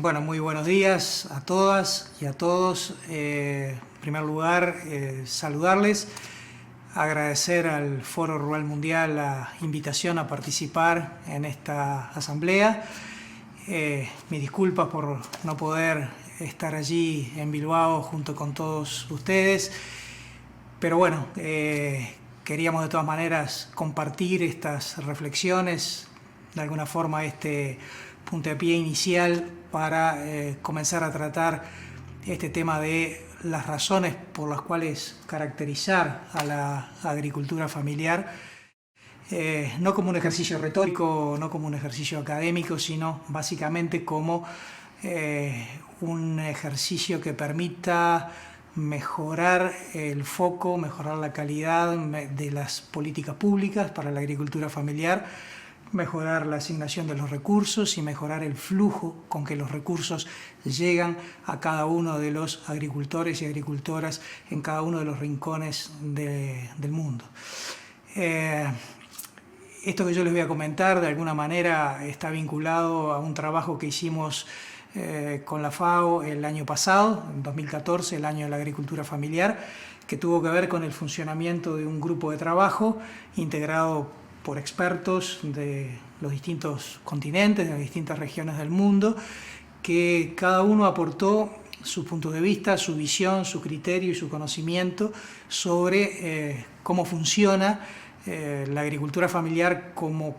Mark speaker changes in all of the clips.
Speaker 1: Bueno, muy buenos días a todas y a todos. En primer lugar, saludarles, agradecer al Foro Rural Mundial la invitación a participar en esta asamblea. Mis disculpas por no poder estar allí en Bilbao junto con todos ustedes, pero bueno, queríamos de todas maneras compartir estas reflexiones, de alguna forma este puntapié inicial para comenzar a tratar este tema de las razones por las cuales caracterizar a la agricultura familiar, no como un ejercicio retórico, no como un ejercicio académico, sino básicamente como un ejercicio que permita mejorar el foco, mejorar la calidad de las políticas públicas para la agricultura familiar, mejorar la asignación de los recursos y mejorar el flujo con que los recursos llegan a cada uno de los agricultores y agricultoras en cada uno de los rincones del mundo. Esto que yo les voy a comentar de alguna manera está vinculado a un trabajo que hicimos con la FAO el año pasado, en 2014, el año de la agricultura familiar, que tuvo que ver con el funcionamiento de un grupo de trabajo integrado por expertos de los distintos continentes, de las distintas regiones del mundo, que cada uno aportó su punto de vista, su visión, su criterio y su conocimiento sobre cómo funciona la agricultura familiar como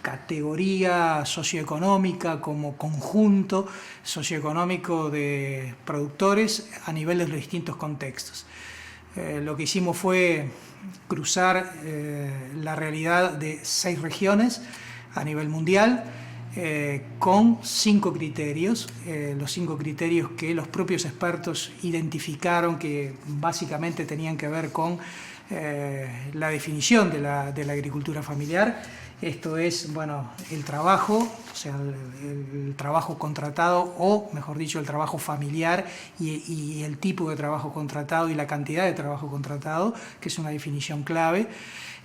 Speaker 1: categoría socioeconómica, como conjunto socioeconómico de productores a nivel de los distintos contextos. Lo que hicimos fue cruzar la realidad de 6 regiones a nivel mundial con 5 criterios, los 5 criterios que los propios expertos identificaron que básicamente tenían que ver con la definición de la agricultura familiar. Esto es, bueno, el trabajo, o sea, el trabajo contratado, o mejor dicho, el trabajo familiar y el tipo de trabajo contratado y la cantidad de trabajo contratado, que es una definición clave.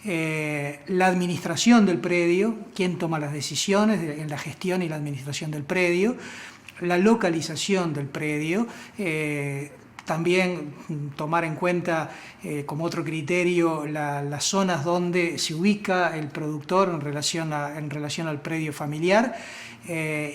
Speaker 1: La administración del predio, quién toma las decisiones en la gestión y la administración del predio, la localización del predio, también tomar en cuenta como otro criterio las zonas donde se ubica el productor en relación al predio familiar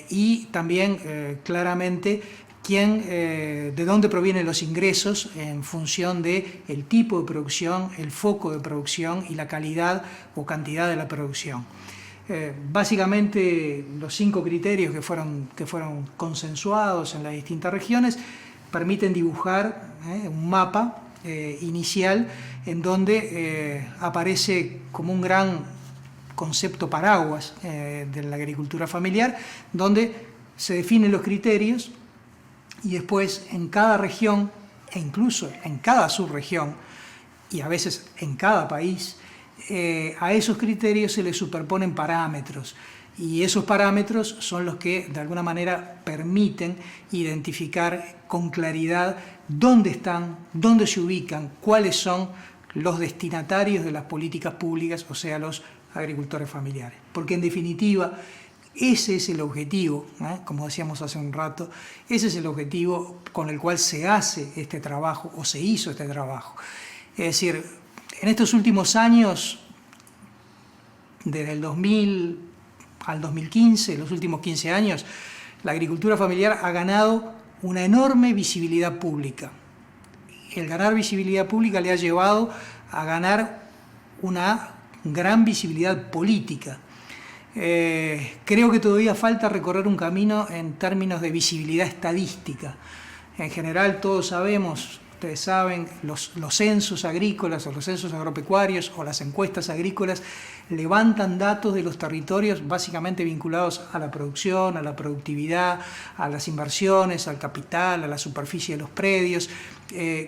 Speaker 1: y también claramente de dónde provienen los ingresos en función del tipo de producción, el foco de producción y la calidad o cantidad de la producción. Básicamente los 5 criterios que fueron consensuados en las distintas regiones permiten dibujar un mapa inicial en donde aparece como un gran concepto paraguas de la agricultura familiar, donde se definen los criterios y después en cada región e incluso en cada subregión y a veces en cada país, a esos criterios se les superponen parámetros. Y esos parámetros son los que de alguna manera permiten identificar con claridad dónde están, dónde se ubican, cuáles son los destinatarios de las políticas públicas, o sea, los agricultores familiares. Porque en definitiva, ese es el objetivo, como decíamos hace un rato, ese es el objetivo con el cual se hace este trabajo o se hizo este trabajo. Es decir, en estos últimos años, desde el 2000 al 2015, los últimos 15 años, la agricultura familiar ha ganado una enorme visibilidad pública. El ganar visibilidad pública le ha llevado a ganar una gran visibilidad política. Creo que todavía falta recorrer un camino en términos de visibilidad estadística. En general todos sabemos, ustedes saben, los censos agrícolas o los censos agropecuarios o las encuestas agrícolas levantan datos de los territorios básicamente vinculados a la producción, a la productividad, a las inversiones, al capital, a la superficie de los predios,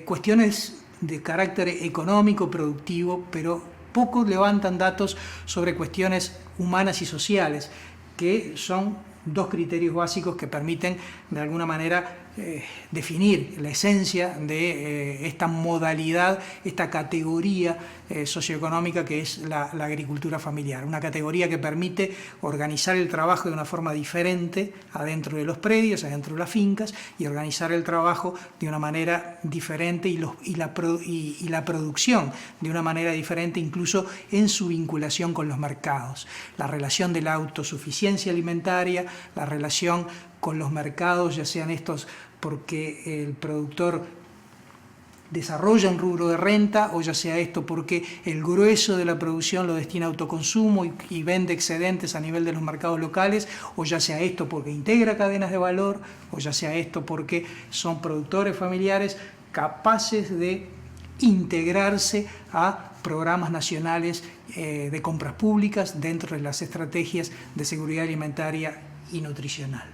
Speaker 1: cuestiones de carácter económico, productivo, pero pocos levantan datos sobre cuestiones humanas y sociales, que son 2 criterios básicos que permiten de alguna manera definir la esencia de esta modalidad, esta categoría socioeconómica que es la agricultura familiar. Una categoría que permite organizar el trabajo de una forma diferente adentro de los predios, adentro de las fincas, y organizar el trabajo de una manera diferente y la producción de una manera diferente, incluso en su vinculación con los mercados. La relación de la autosuficiencia alimentaria, la relación con los mercados, ya sean estos porque el productor desarrolla un rubro de renta, o ya sea esto porque el grueso de la producción lo destina a autoconsumo y vende excedentes a nivel de los mercados locales, o ya sea esto porque integra cadenas de valor, o ya sea esto porque son productores familiares capaces de integrarse a programas nacionales de compras públicas dentro de las estrategias de seguridad alimentaria y nutricional.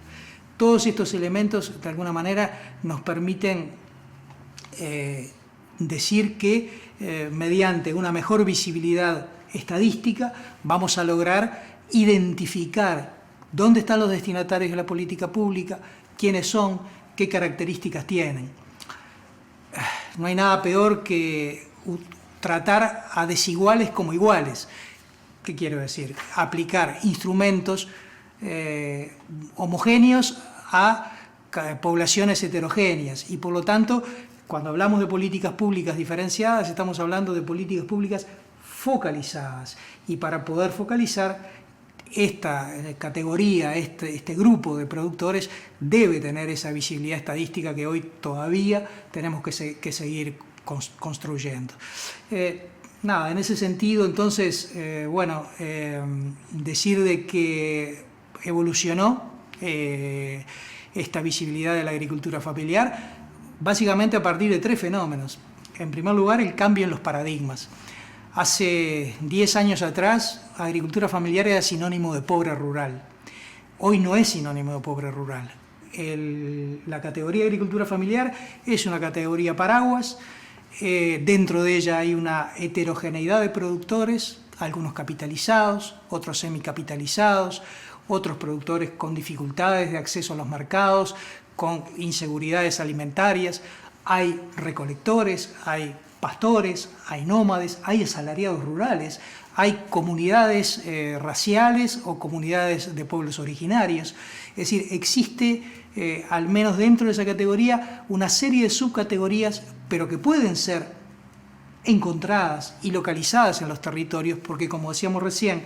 Speaker 1: Todos estos elementos, de alguna manera, nos permiten decir que mediante una mejor visibilidad estadística vamos a lograr identificar dónde están los destinatarios de la política pública, quiénes son, qué características tienen. No hay nada peor que tratar a desiguales como iguales. ¿Qué quiero decir? Aplicar instrumentos homogéneos a poblaciones heterogéneas, y por lo tanto, cuando hablamos de políticas públicas diferenciadas, estamos hablando de políticas públicas focalizadas, y para poder focalizar esta categoría, este grupo de productores debe tener esa visibilidad estadística que hoy todavía tenemos que seguir construyendo. Nada, en ese sentido, entonces, decir de que evolucionó esta visibilidad de la agricultura familiar, básicamente a partir de 3 fenómenos. En primer lugar, el cambio en los paradigmas. Hace 10 años atrás, agricultura familiar era sinónimo de pobre rural. Hoy no es sinónimo de pobre rural. La categoría de agricultura familiar es una categoría paraguas. Dentro de ella hay una heterogeneidad de productores, algunos capitalizados, otros semicapitalizados, otros productores con dificultades de acceso a los mercados, con inseguridades alimentarias. Hay recolectores, hay pastores, hay nómades, hay asalariados rurales, hay comunidades raciales o comunidades de pueblos originarios. Es decir, existe, al menos dentro de esa categoría, una serie de subcategorías, pero que pueden ser encontradas y localizadas en los territorios, porque, como decíamos recién,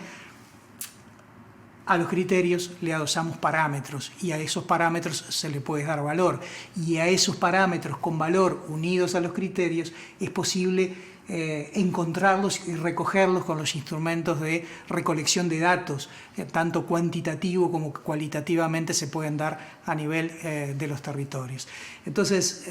Speaker 1: a los criterios le adosamos parámetros, y a esos parámetros se le puede dar valor, y a esos parámetros con valor unidos a los criterios es posible encontrarlos y recogerlos con los instrumentos de recolección de datos, tanto cuantitativo como cualitativamente se pueden dar a nivel de los territorios. Entonces,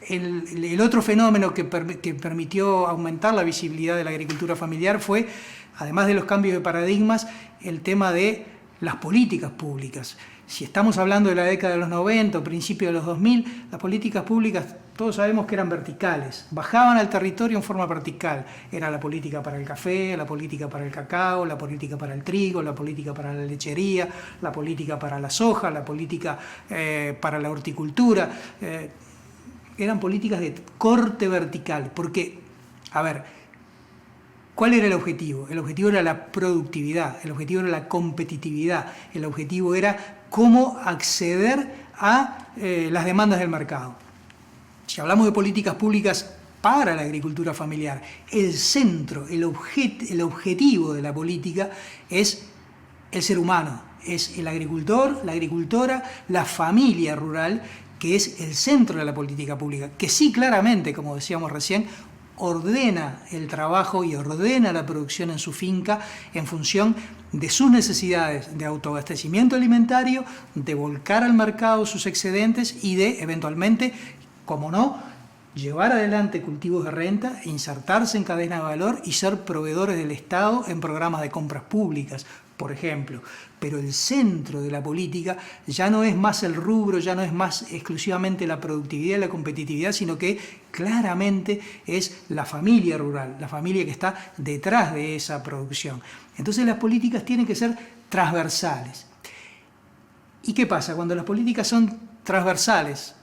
Speaker 1: el otro fenómeno que permitió aumentar la visibilidad de la agricultura familiar fue, además de los cambios de paradigmas, el tema de las políticas públicas. Si estamos hablando de la década de los 90 o principios de los 2000, las políticas públicas todos sabemos que eran verticales, bajaban al territorio en forma vertical. Era la política para el café, la política para el cacao, la política para el trigo, la política para la lechería, la política para la soja, la política para la horticultura. Eran políticas de corte vertical, porque, a ver, ¿cuál era el objetivo? El objetivo era la productividad, el objetivo era la competitividad, el objetivo era cómo acceder a las demandas del mercado. Si hablamos de políticas públicas para la agricultura familiar, el centro, el objetivo de la política es el ser humano, es el agricultor, la agricultora, la familia rural, que es el centro de la política pública, que sí, claramente, como decíamos recién, ordena el trabajo y ordena la producción en su finca en función de sus necesidades de autoabastecimiento alimentario, de volcar al mercado sus excedentes y de, eventualmente, como no, llevar adelante cultivos de renta, insertarse en cadena de valor y ser proveedores del Estado en programas de compras públicas, por ejemplo. Pero el centro de la política ya no es más el rubro, ya no es más exclusivamente la productividad y la competitividad, sino que claramente es la familia rural, la familia que está detrás de esa producción. Entonces las políticas tienen que ser transversales. ¿Y qué pasa? Cuando las políticas son transversales.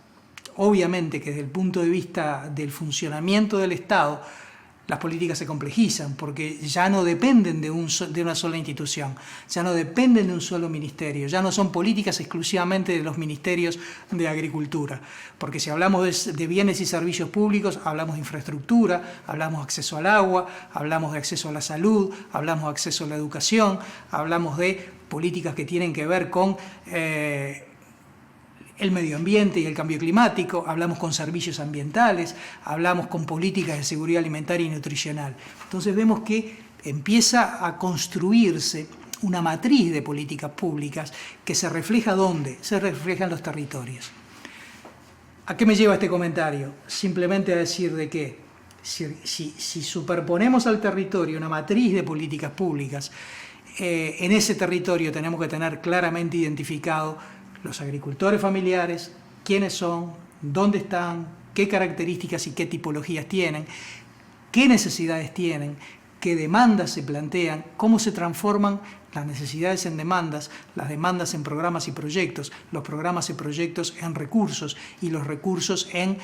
Speaker 1: Obviamente que desde el punto de vista del funcionamiento del Estado, las políticas se complejizan porque ya no dependen de una sola institución, ya no dependen de un solo ministerio, ya no son políticas exclusivamente de los ministerios de Agricultura, porque si hablamos de bienes y servicios públicos, hablamos de infraestructura, hablamos de acceso al agua, hablamos de acceso a la salud, hablamos de acceso a la educación, hablamos de políticas que tienen que ver con el medio ambiente y el cambio climático, hablamos con servicios ambientales, hablamos con políticas de seguridad alimentaria y nutricional. Entonces vemos que empieza a construirse una matriz de políticas públicas que se refleja ¿dónde? Se refleja en los territorios. ¿A qué me lleva este comentario? Simplemente a decir de que si superponemos al territorio una matriz de políticas públicas, en ese territorio tenemos que tener claramente identificado los agricultores familiares, quiénes son, dónde están, qué características y qué tipologías tienen, qué necesidades tienen, qué demandas se plantean, cómo se transforman las necesidades en demandas, las demandas en programas y proyectos, los programas y proyectos en recursos y los recursos en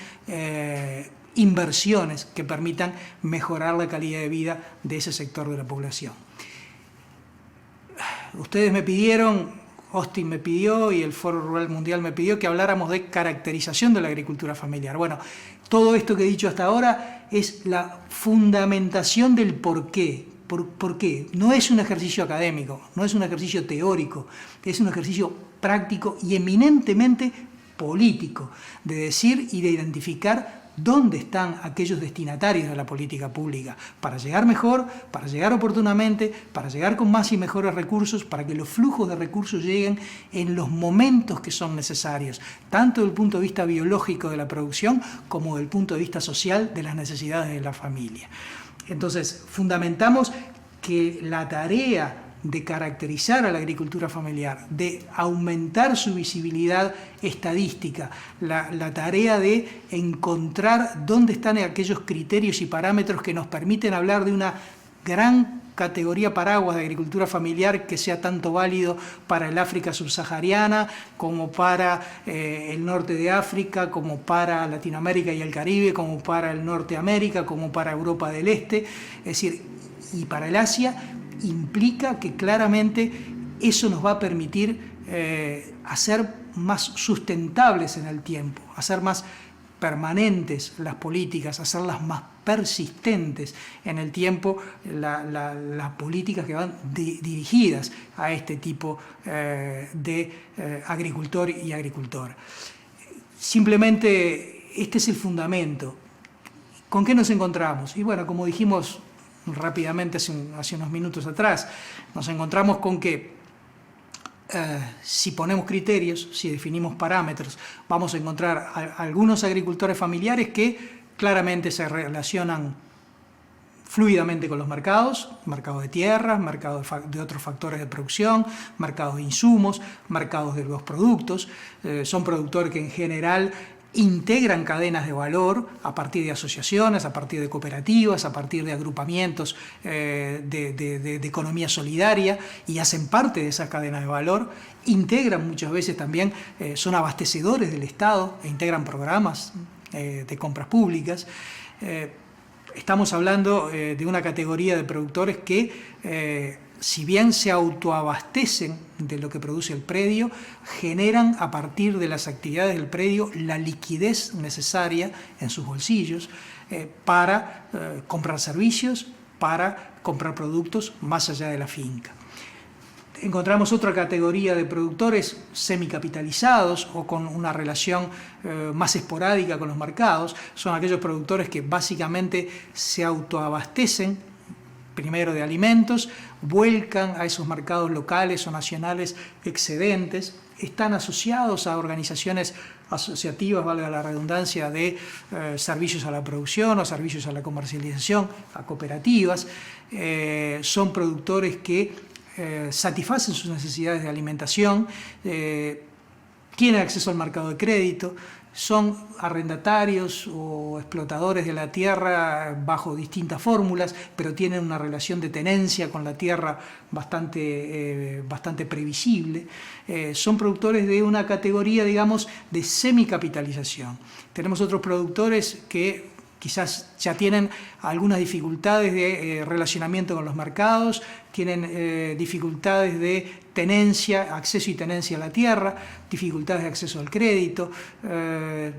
Speaker 1: inversiones que permitan mejorar la calidad de vida de ese sector de la población. Ustedes me pidieron, Austin me pidió y el Foro Rural Mundial me pidió que habláramos de caracterización de la agricultura familiar. Bueno, todo esto que he dicho hasta ahora es la fundamentación del por qué. ¿Por qué? No es un ejercicio académico, no es un ejercicio teórico, es un ejercicio práctico y eminentemente político, de decir y de identificar dónde están aquellos destinatarios de la política pública, para llegar mejor, para llegar oportunamente, para llegar con más y mejores recursos, para que los flujos de recursos lleguen en los momentos que son necesarios, tanto desde el punto de vista biológico de la producción como desde el punto de vista social de las necesidades de la familia. Entonces, fundamentamos que la tarea de caracterizar a la agricultura familiar, de aumentar su visibilidad estadística, la tarea de encontrar dónde están aquellos criterios y parámetros que nos permiten hablar de una gran categoría paraguas de agricultura familiar que sea tanto válido para el África subsahariana como para el norte de África, como para Latinoamérica y el Caribe, como para el Norte de América, como para Europa del Este, es decir, y para el Asia, implica que claramente eso nos va a permitir hacer más sustentables en el tiempo, hacer más permanentes las políticas, hacerlas más persistentes en el tiempo, las políticas que van dirigidas a este tipo de agricultor y agricultora. Simplemente este es el fundamento. ¿Con qué nos encontramos? Y bueno, como dijimos rápidamente hace unos minutos atrás, nos encontramos con que si ponemos criterios, si definimos parámetros, vamos a encontrar algunos agricultores familiares que claramente se relacionan fluidamente con los mercados, mercado de tierras, mercado de otros factores de producción, mercados de insumos, mercados de los productos. Son productores que en general integran cadenas de valor a partir de asociaciones, a partir de cooperativas, a partir de agrupamientos de economía solidaria y hacen parte de esa cadena de valor, integran muchas veces también, son abastecedores del Estado e integran programas de compras públicas. Estamos hablando de una categoría de productores que si bien se autoabastecen de lo que produce el predio, generan a partir de las actividades del predio la liquidez necesaria en sus bolsillos para comprar servicios, para comprar productos más allá de la finca. Encontramos otra categoría de productores semicapitalizados o con una relación más esporádica con los mercados. Son aquellos productores que básicamente se autoabastecen primero de alimentos, vuelcan a esos mercados locales o nacionales excedentes, están asociados a organizaciones asociativas, valga la redundancia, de servicios a la producción o servicios a la comercialización, a cooperativas. Son productores que satisfacen sus necesidades de alimentación, tienen acceso al mercado de crédito, son arrendatarios o explotadores de la tierra bajo distintas fórmulas, pero tienen una relación de tenencia con la tierra bastante previsible. Son productores de una categoría, digamos, de semicapitalización. Tenemos otros productores que quizás ya tienen algunas dificultades de relacionamiento con los mercados, tienen dificultades de tenencia, acceso y tenencia a la tierra, dificultades de acceso al crédito,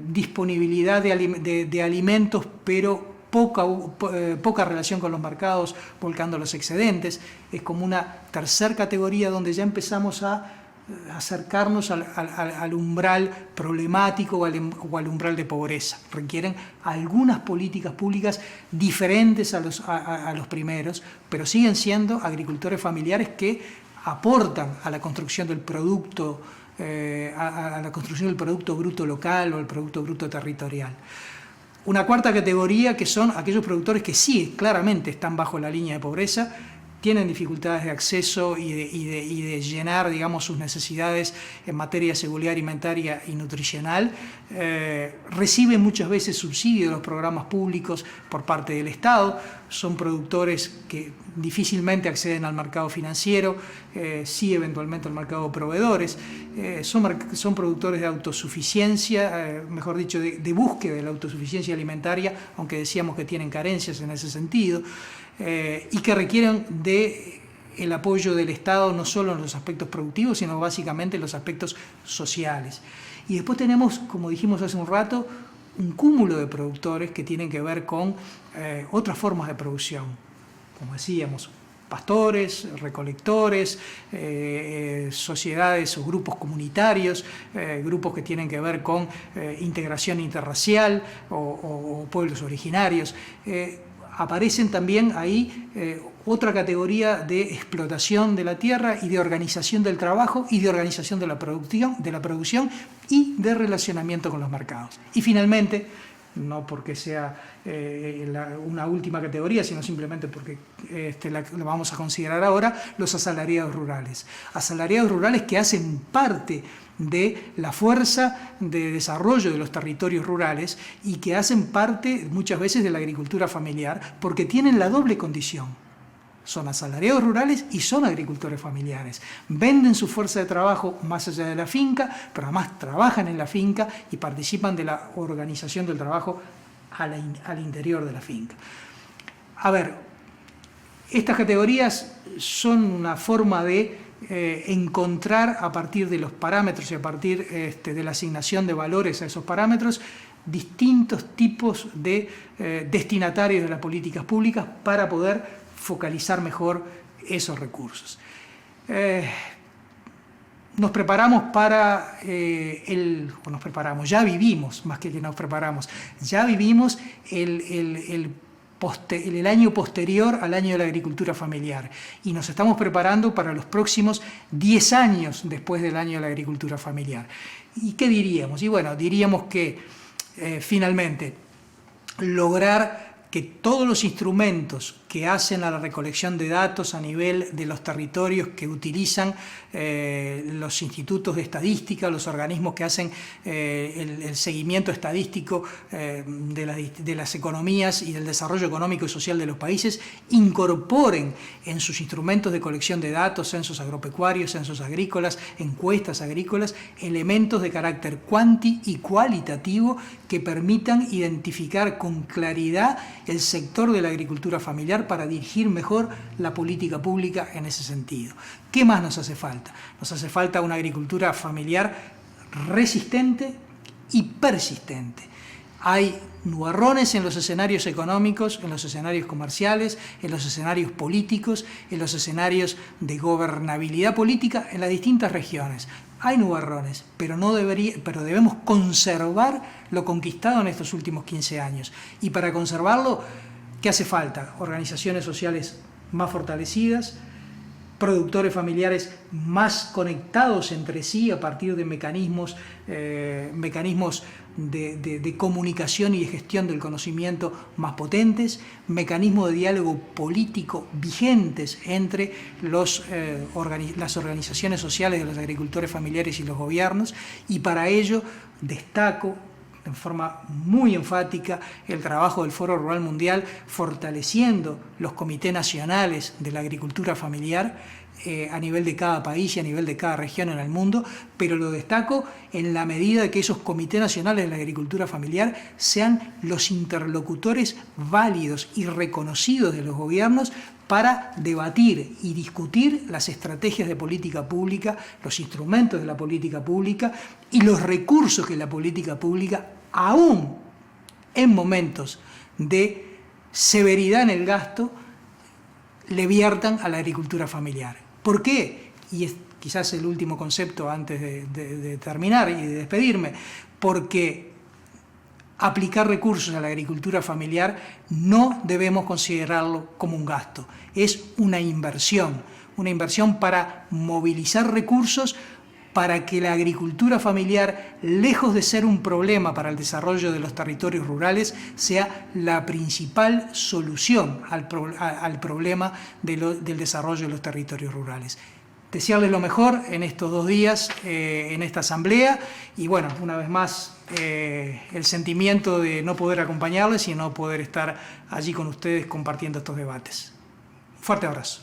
Speaker 1: disponibilidad de alimentos, pero poca relación con los mercados, volcando los excedentes. Es como una tercera categoría donde ya empezamos a acercarnos al umbral problemático o al umbral de pobreza. Requieren algunas políticas públicas diferentes a los primeros, pero siguen siendo agricultores familiares que aportan a la construcción del producto, a la construcción del producto bruto local o el producto bruto territorial. Una cuarta categoría, que son aquellos productores que sí, claramente están bajo la línea de pobreza, tienen dificultades de acceso y de llenar, digamos, sus necesidades en materia de seguridad alimentaria y nutricional. Reciben muchas veces subsidios de los programas públicos por parte del Estado. Son productores que difícilmente acceden al mercado financiero, sí eventualmente al mercado de proveedores. Son productores de autosuficiencia, mejor dicho, de búsqueda de la autosuficiencia alimentaria, aunque decíamos que tienen carencias en ese sentido. Y que requieren del apoyo del Estado no solo en los aspectos productivos, sino básicamente en los aspectos sociales. Y después tenemos, como dijimos hace un rato, un cúmulo de productores que tienen que ver con otras formas de producción, como decíamos, pastores, recolectores, sociedades o grupos comunitarios, grupos que tienen que ver con integración interracial o pueblos originarios. Aparecen también ahí otra categoría de explotación de la tierra y de organización del trabajo y de organización de la producción y de relacionamiento con los mercados. Y finalmente, no porque sea una última categoría, sino simplemente porque lo vamos a considerar ahora, los asalariados rurales. Asalariados rurales que hacen parte de la fuerza de desarrollo de los territorios rurales y que hacen parte muchas veces de la agricultura familiar porque tienen la doble condición. Son asalariados rurales y son agricultores familiares. Venden su fuerza de trabajo más allá de la finca, pero además trabajan en la finca y participan de la organización del trabajo al interior de la finca. A ver, estas categorías son una forma de encontrar a partir de los parámetros y a partir de la asignación de valores a esos parámetros distintos tipos de destinatarios de las políticas públicas para poder focalizar mejor esos recursos. Nos preparamos para ya vivimos, más que nos preparamos, ya vivimos el año posterior al año de la agricultura familiar y nos estamos preparando para los próximos 10 años después del año de la agricultura familiar. ¿Y qué diríamos? Y bueno, diríamos que finalmente lograr que todos los instrumentos que hacen a la recolección de datos a nivel de los territorios que utilizan los institutos de estadística, los organismos que hacen el seguimiento estadístico de las economías y del desarrollo económico y social de los países, incorporen en sus instrumentos de colección de datos, censos agropecuarios, censos agrícolas, encuestas agrícolas, elementos de carácter cuanti y cualitativo que permitan identificar con claridad el sector de la agricultura familiar para dirigir mejor la política pública en ese sentido. ¿Qué más nos hace falta? Nos hace falta una agricultura familiar resistente y persistente. Hay nubarrones en los escenarios económicos, en los escenarios comerciales, en los escenarios políticos, en los escenarios de gobernabilidad política en las distintas regiones. Hay nubarrones, pero debemos conservar lo conquistado en estos últimos 15 años. Y para conservarlo, ¿qué hace falta? Organizaciones sociales más fortalecidas, productores familiares más conectados entre sí a partir de mecanismos de comunicación y de gestión del conocimiento más potentes, mecanismos de diálogo político vigentes entre las organizaciones sociales de los agricultores familiares y los gobiernos, y para ello destaco de forma muy enfática el trabajo del Foro Rural Mundial, fortaleciendo los comités nacionales de la agricultura familiar a nivel de cada país y a nivel de cada región en el mundo, pero lo destaco en la medida de que esos comités nacionales de la agricultura familiar sean los interlocutores válidos y reconocidos de los gobiernos para debatir y discutir las estrategias de política pública, los instrumentos de la política pública y los recursos que la política pública, aún en momentos de severidad en el gasto, le viertan a la agricultura familiar. ¿Por qué? Y es quizás el último concepto antes de terminar y de despedirme, porque aplicar recursos a la agricultura familiar no debemos considerarlo como un gasto, es una inversión para movilizar recursos para que la agricultura familiar, lejos de ser un problema para el desarrollo de los territorios rurales, sea la principal solución al problema del desarrollo de los territorios rurales. Desearles lo mejor en estos 2 días, en esta asamblea, y bueno, una vez más, el sentimiento de no poder acompañarles y no poder estar allí con ustedes compartiendo estos debates. Un fuerte abrazo.